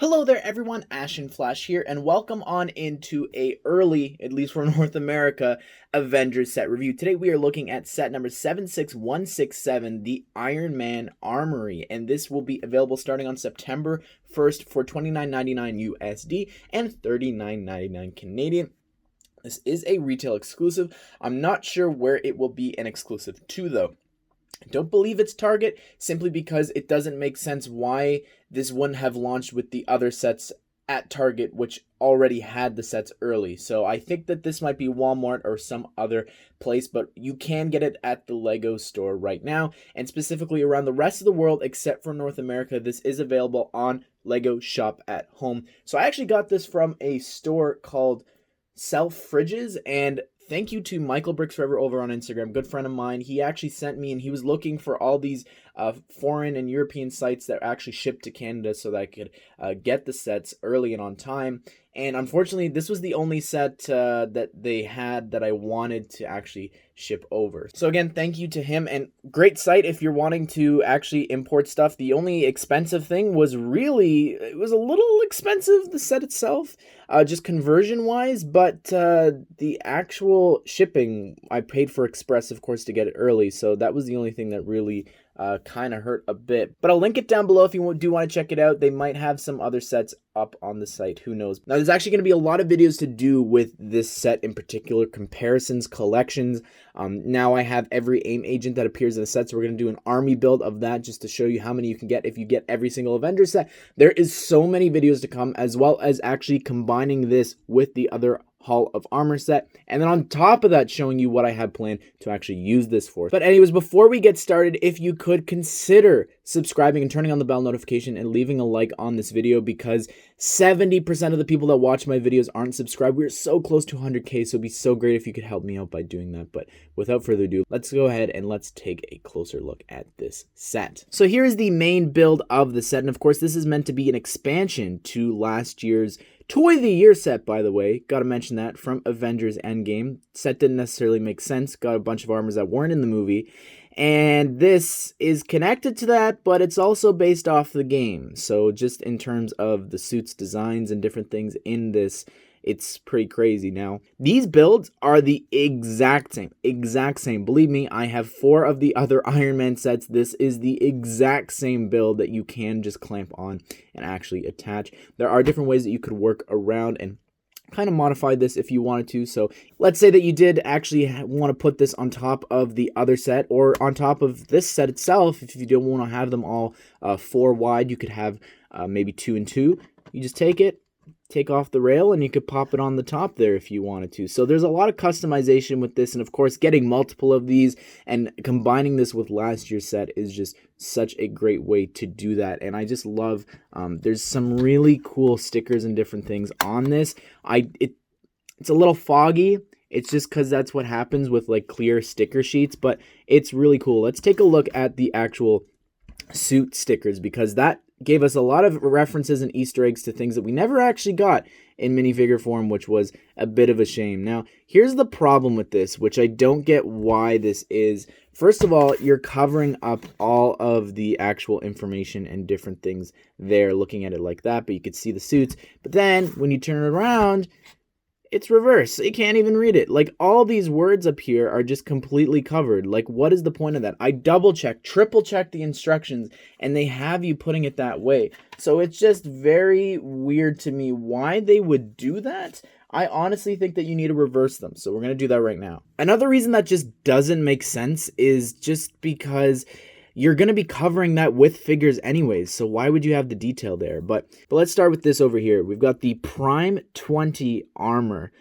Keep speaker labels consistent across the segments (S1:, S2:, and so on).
S1: Hello there everyone, Ashnflash here, and welcome on into a early, at least for North America, Avengers set review. Today we are looking at set number 76167, the Iron Man Armory, and this will be available starting on September 1st for $29.99 USD and $39.99 Canadian. This is a retail exclusive. I'm not sure where it will be an exclusive to though. I don't believe it's Target, simply because it doesn't make sense why this wouldn't have launched with the other sets at Target, which already had the sets early. So I think that this might be Walmart or some other place, but you can get it at the Lego store right now, and specifically around the rest of the world except for North America. This is available on Lego Shop at Home. So I actually got this from a store called Self Fridges, and thank you to Michael Bricks Forever over on Instagram, good friend of mine. He actually sent me, and he was looking for all these foreign and European sites that actually shipped to Canada so that I could get the sets early and on time. And unfortunately, this was the only set that they had that I wanted to actually ship over. So again, thank you to him, and great site if you're wanting to actually import stuff. The only expensive thing was it was a little expensive, the set itself, just conversion-wise, but the actual shipping, I paid for express, of course, to get it early, so that was the only thing that really kind of hurt a bit. But I'll link it down below if you do want to check it out. They might have some other sets up on the site, who knows. Now, there's actually going to be a lot of videos to do with this set in particular, comparisons, collections. Now I have every AIM agent that appears in the set, so we're going to do an army build of that just to show you how many you can get if you get every single Avengers set. There is so many videos to come, as well as actually combining this with the other Hall of Armor set, and then on top of that showing you what I have planned to actually use this for. But anyways, before we get started, if you could consider subscribing and turning on the bell notification and leaving a like on this video, because 70% of the people that watch my videos aren't subscribed. We're so close to 100k, so it'd be so great if you could help me out by doing that. But without further ado, let's go ahead and let's take a closer look at this set. So here is the main build of the set, and of course this is meant to be an expansion to last year's Toy of the Year set, by the way. Gotta mention that, from Avengers Endgame. Set didn't necessarily make sense. Got a bunch of armors that weren't in the movie. And this is connected to that, but it's also based off the game. So just in terms of the suits, designs, and different things in this, it's pretty crazy. Now, these builds are the exact same. Believe me, I have 4 of the other Iron Man sets. This is the exact same build that you can just clamp on and actually attach. There are different ways that you could work around and kind of modify this if you wanted to. So let's say that you did actually want to put this on top of the other set, or on top of this set itself. If you don't want to have them all 4 wide, you could have maybe 2 and 2. You just take off the rail, and you could pop it on the top there if you wanted to. So there's a lot of customization with this, and of course getting multiple of these and combining this with last year's set is just such a great way to do that. And I just love there's some really cool stickers and different things on this. It's a little foggy. It's just because that's what happens with like clear sticker sheets, but it's really cool. Let's take a look at the actual suit stickers, because that gave us a lot of references and Easter eggs to things that we never actually got in minifigure form, which was a bit of a shame. Now, here's the problem with this, which I don't get why this is. First of all, you're covering up all of the actual information and different things there, looking at it like that, but you could see the suits. But then, when you turn it around, it's reverse. You can't even read it. Like, all these words up here are just completely covered. Like, what is the point of that? I double check, triple check the instructions, and they have you putting it that way. So it's just very weird to me why they would do that. I honestly think that you need to reverse them. So we're going to do that right now. Another reason that just doesn't make sense is just because you're going to be covering that with figures anyways, so why would you have the detail there? But let's start with this over here. We've got the Prime 20 armor.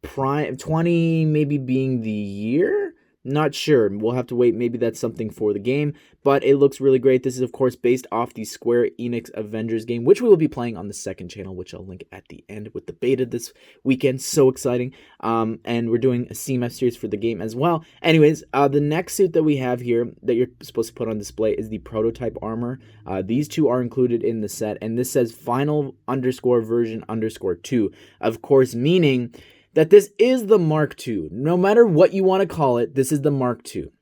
S1: Prime 20 maybe being the year? Not sure. We'll have to wait. Maybe that's something for the game, but it looks really great. This is, of course, based off the Square Enix Avengers game, which we will be playing on the second channel, which I'll link at the end with the beta this weekend. So exciting. And we're doing a CMF series for the game as well. Anyways, the next suit that we have here that you're supposed to put on display is the prototype armor. These two are included in the set, and this says final _version _2. Of course, meaning that this is the Mark II. No matter what you want to call it, this is the Mark II.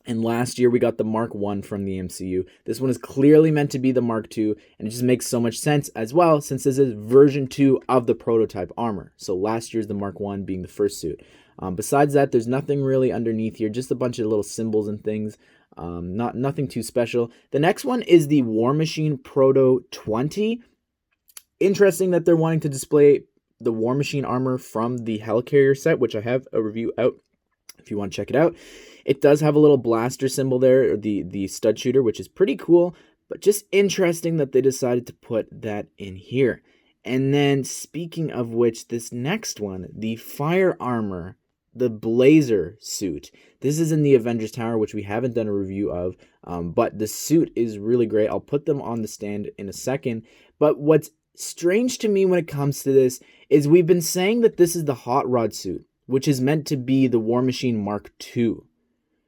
S1: And last year we got the Mark 1 from the MCU. This one is clearly meant to be the Mark 2, and it just makes so much sense as well since this is version 2 of the prototype armor. So last year's the Mark 1 being the first suit. Besides that, there's nothing really underneath here, just a bunch of little symbols and things. Nothing too special. The next one is the War Machine Proto 20. Interesting that they're wanting to display the War Machine armor from the Helicarrier set, which I have a review out if you want to check it out. It does have a little blaster symbol there, or the stud shooter, which is pretty cool, but just interesting that they decided to put that in here. And then, speaking of which, this next one, the Fire Armor, the Blazer suit. This is in the Avengers Tower, which we haven't done a review of, but the suit is really great. I'll put them on the stand in a second. But what's strange to me when it comes to this is we've been saying that this is the Hot Rod suit, which is meant to be the War Machine Mark II.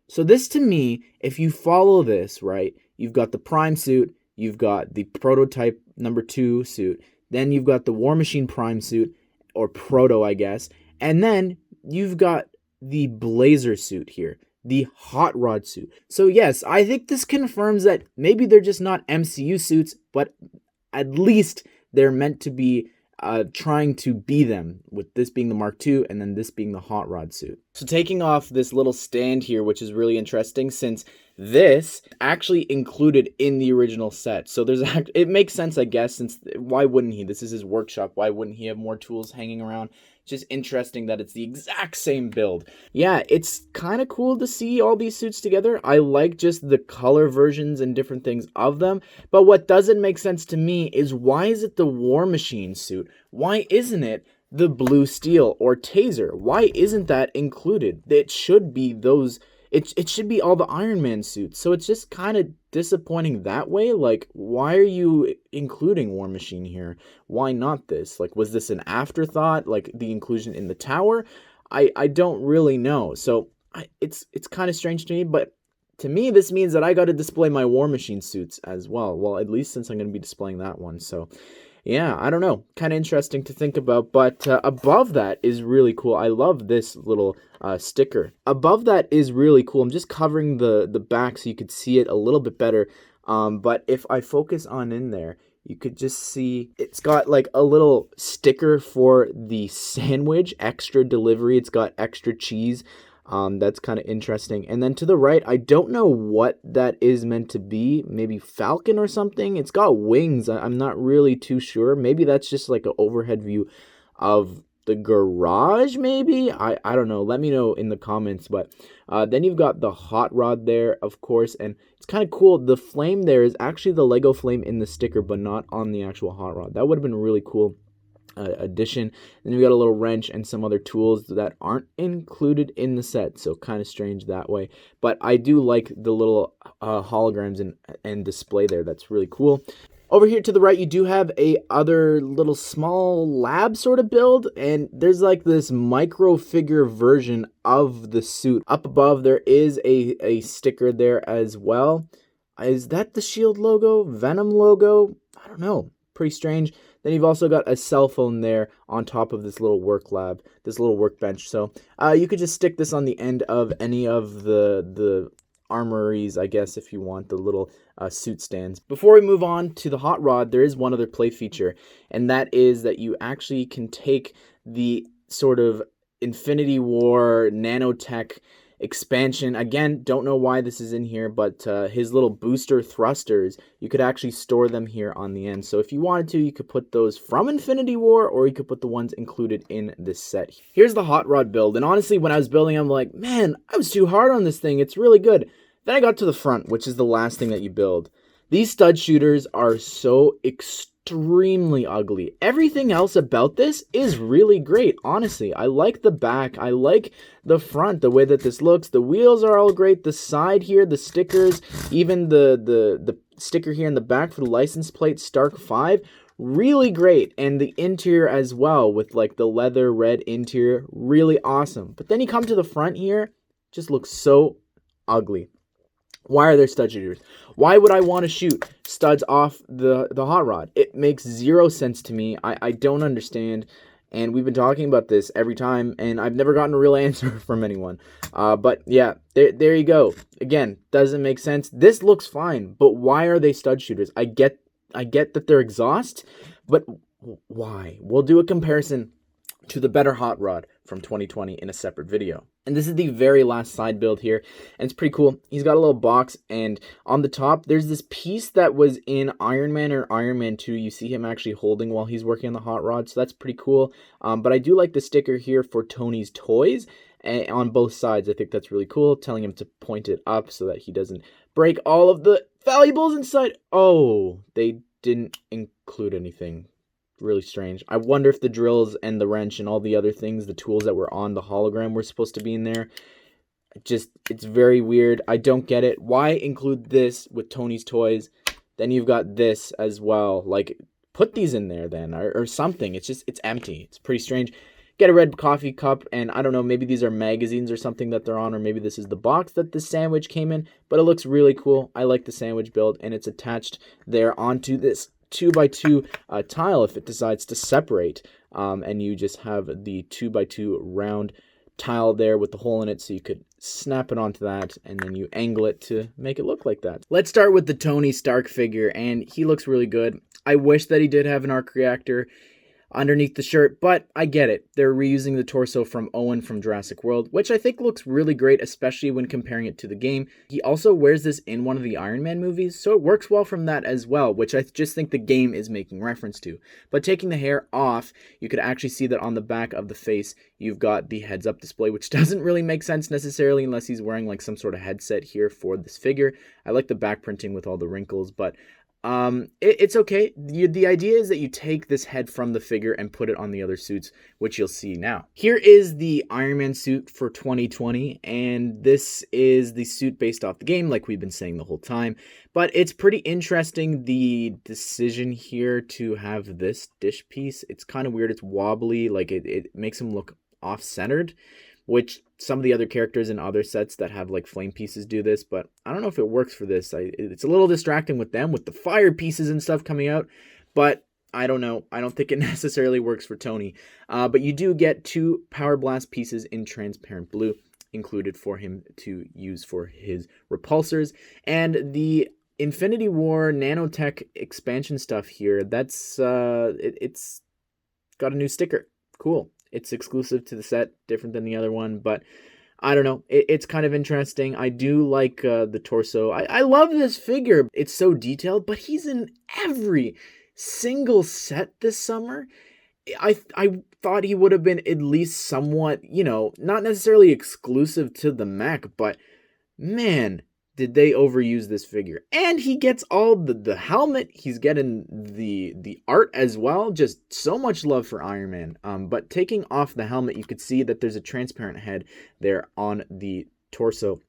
S1: So this, to me, if you follow this, right, you've got the Prime suit, you've got the Prototype number 2 suit, then you've got the War Machine Prime suit, or Proto, I guess, and then you've got the Blazer suit here, the Hot Rod suit. So yes, I think this confirms that maybe they're just not MCU suits, but at least they're meant to be trying to be them, with this being the Mark II and then this being the Hot Rod suit. So taking off this little stand here, which is really interesting since this actually included in the original set. So it makes sense, I guess, since why wouldn't he? This is his workshop. Why wouldn't he have more tools hanging around? Just interesting that it's the exact same build. Yeah, it's kind of cool to see all these suits together. I like just the color versions and different things of them. But what doesn't make sense to me is, why is it the War Machine suit? Why isn't it the Blue Steel or Taser? Why isn't that included? It should be those. It should be all the Iron Man suits. So it's just kind of disappointing that way. Like, why are you including War Machine here? Why not this? Like, was this an afterthought? Like, the inclusion in the tower? I don't really know. So it's kind of strange to me, but to me, this means that I got to display my War Machine suits as well. Well, at least since I'm going to be displaying that one. So yeah, I don't know. Kind of interesting to think about. But above that is really cool. I love this little sticker. Above that is really cool. I'm just covering the back so you could see it a little bit better. But if I focus on in there, you could just see it's got like a little sticker for the sandwich, extra delivery. It's got extra cheese. That's kind of interesting. And then to the right, I don't know what that is meant to be. Maybe falcon or something. It's got wings. I'm not really too sure. Maybe that's just like an overhead view of the garage, maybe? I don't know. Let me know in the comments. But then you've got the Hot Rod there, of course. And it's kind of cool. The flame there is actually the Lego flame in the sticker, but not on the actual Hot Rod. That would have been really cool. Addition. Then we got a little wrench and some other tools that aren't included in the set, so kind of strange that way. But I do like the little holograms and display there. That's really cool. Over here to the right, you do have a other little small lab sort of build, and there's like this micro figure version of the suit. Up above, there is a sticker there as well. Is that the Shield logo? Venom logo? I don't know. Pretty strange. Then you've also got a cell phone there on top of this little work lab, this little workbench. So you could just stick this on the end of any of the armories, I guess, if you want, the little suit stands. Before we move on to the Hot Rod, there is one other play feature, and that is that you actually can take the sort of Infinity War nanotech expansion. Again, don't know why this is in here, but his little booster thrusters, you could actually store them here on the end. So if you wanted to, you could put those from Infinity War, or you could put the ones included in this set. Here's the Hot Rod build, and honestly, when I was building, I'm like, man, I was too hard on this thing. It's really good. Then I got to the front, which is the last thing that you build. These stud shooters are so extremely ugly. Everything else about this is really great, honestly. I like the back. I like the front, the way that this looks. The wheels are all great. The side here, the stickers, even the sticker here in the back for the license plate, Stark 5, really great. And the interior as well, with like the leather red interior, really awesome. But then you come to the front here, just looks so ugly. Why are there stud shooters? Why would I want to shoot studs off the Hot Rod? It makes zero sense to me. I don't understand. And we've been talking about this every time, and I've never gotten a real answer from anyone. But yeah, there you go. Again, doesn't make sense. This looks fine, but why are they stud shooters? I get that they're exhaust, but why? We'll do a comparison to the better hot rod from 2020 in a separate video. And this is the very last side build here, and it's pretty cool. He's got a little box, and on the top, there's this piece that was in Iron Man or Iron Man 2. You see him actually holding while he's working on the hot rod, so that's pretty cool. But I do like the sticker here for Tony's Toys on both sides. I think that's really cool, telling him to point it up so that he doesn't break all of the valuables inside. Oh, they didn't include anything. Really strange. I wonder if the drills and the wrench and all the other things, the tools that were on the hologram were supposed to be in there. It's very weird. I don't get it. Why include this with Tony's Toys? Then you've got this as well. Like, put these in there then, or something. It's empty. It's pretty strange. Get a red coffee cup, and I don't know, maybe these are magazines or something that they're on, or maybe this is the box that the sandwich came in, but it looks really cool. I like the sandwich build, and it's attached there onto this 2x2 tile if it decides to separate, and you just have the 2x2 round tile there with the hole in it, so you could snap it onto that and then you angle it to make it look like that. Let's start with the Tony Stark figure, and he looks really good. I wish that he did have an arc reactor underneath the shirt, but I get it. They're reusing the torso from Owen from Jurassic World, which I think looks really great, especially when comparing it to the game. He also wears this in one of the Iron Man movies, so it works well from that as well, which I just think the game is making reference to. But taking the hair off, you could actually see that on the back of the face, you've got the heads-up display, which doesn't really make sense necessarily unless he's wearing like some sort of headset here for this figure. I like the back printing with all the wrinkles, but it's okay. The idea is that you take this head from the figure and put it on the other suits, which you'll see now. Here is the Iron Man suit for 2020, and this is the suit based off the game, like we've been saying the whole time. But it's pretty interesting, the decision here to have this dish piece. It's kind of weird. It's wobbly, like it makes him look off-centered, which some of the other characters in other sets that have like flame pieces do this, but I don't know if it works for this. It's a little distracting with them, with the fire pieces and stuff coming out, but I don't know. I don't think it necessarily works for Tony. But you do get 2 Power Blast pieces in transparent blue included for him to use for his repulsors, and the Infinity War nanotech expansion stuff here, that's it's got a new sticker. Cool. It's exclusive to the set, different than the other one, but I don't know. It's kind of interesting. I do like the torso. I love this figure. It's so detailed, but he's in every single set this summer. I thought he would have been at least somewhat, not necessarily exclusive to the mech, but man, did they overuse this figure. And he gets all the helmet. He's getting the art as well. Just so much love for Iron Man. But taking off the helmet, you could see that there's a transparent head there on the torso,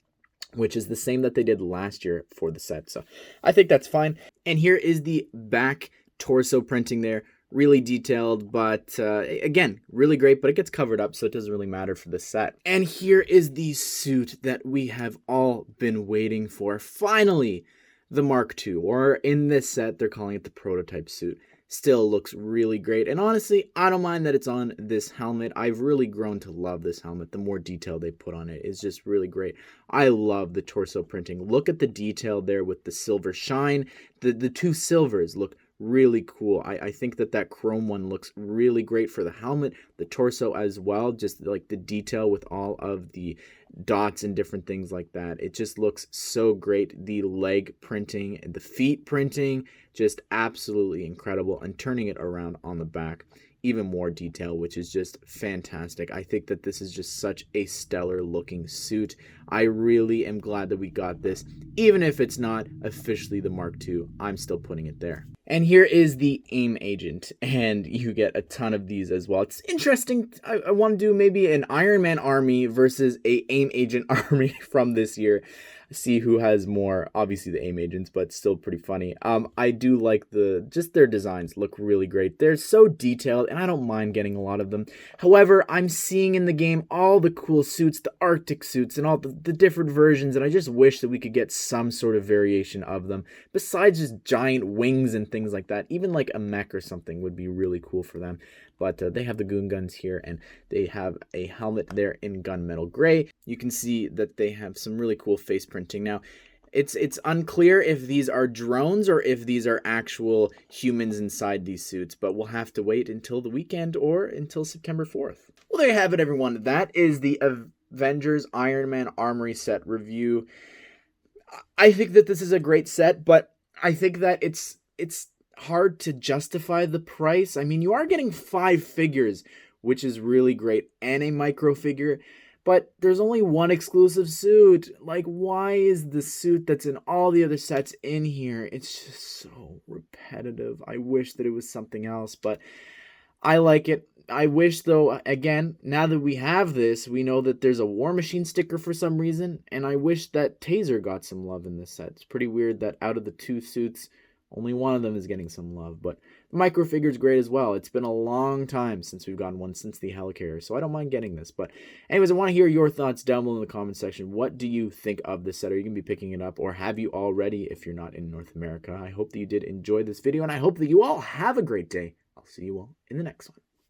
S1: which is the same that they did last year for the set. So I think that's fine. And here is the back torso printing there. Really detailed, but again, really great, but it gets covered up, so it doesn't really matter for the set. And here is the suit that we have all been waiting for. Finally, the Mark II, or in this set, they're calling it the prototype suit. Still looks really great, and honestly, I don't mind that it's on this helmet. I've really grown to love this helmet. The more detail they put on it is just really great. I love the torso printing. Look at the detail there with the silver shine. The 2 silvers look really cool. I think that chrome one looks really great for the helmet, the torso as well, just like the detail with all of the dots and different things like that. It just looks so great. The leg printing, the feet printing, just absolutely incredible, and turning it around on the back, even more detail, which is just fantastic. I think that this is just such a stellar looking suit. I really am glad that we got this. Even if it's not officially the Mark II, I'm still putting it there. And here is the AIM agent, and you get a ton of these as well. It's interesting. I want to do maybe an Iron Man army versus a AIM agent army from this year. see who has more. Obviously the AIM agents, but still pretty funny. I do like just their designs look really great. They're so detailed, and I don't mind getting a lot of them. However, I'm seeing in the game all the cool suits, the Arctic suits, and all the different versions, and I just wish that we could get some sort of variation of them, besides just giant wings and things like that. Even like a mech or something would be really cool for them. But they have the goon guns here, and they have a helmet there in gunmetal gray. You can see that they have some really cool face printing. Now, it's unclear if these are drones or if these are actual humans inside these suits, but we'll have to wait until the weekend or until September 4th. Well, there you have it, everyone. That is the Avengers Iron Man Armory set review. I think that this is a great set, but I think that it's hard to justify the price. I mean, you are getting 5 figures, which is really great, and a micro figure, but there's only one exclusive suit. Like, why is the suit that's in all the other sets in here? It's just so repetitive. I wish that it was something else, but I like it. I wish, though, again, now that we have this, we know that there's a War Machine sticker for some reason, and I wish that Taser got some love in this set. It's pretty weird that out of the 2 suits, only one of them is getting some love, but the micro figure is great as well. It's been a long time since we've gotten one, since the Helicarrier, so I don't mind getting this. But anyways, I want to hear your thoughts down below in the comment section. What do you think of this set? Are you going to be picking it up, or have you already if you're not in North America? I hope that you did enjoy this video, and I hope that you all have a great day. I'll see you all in the next one.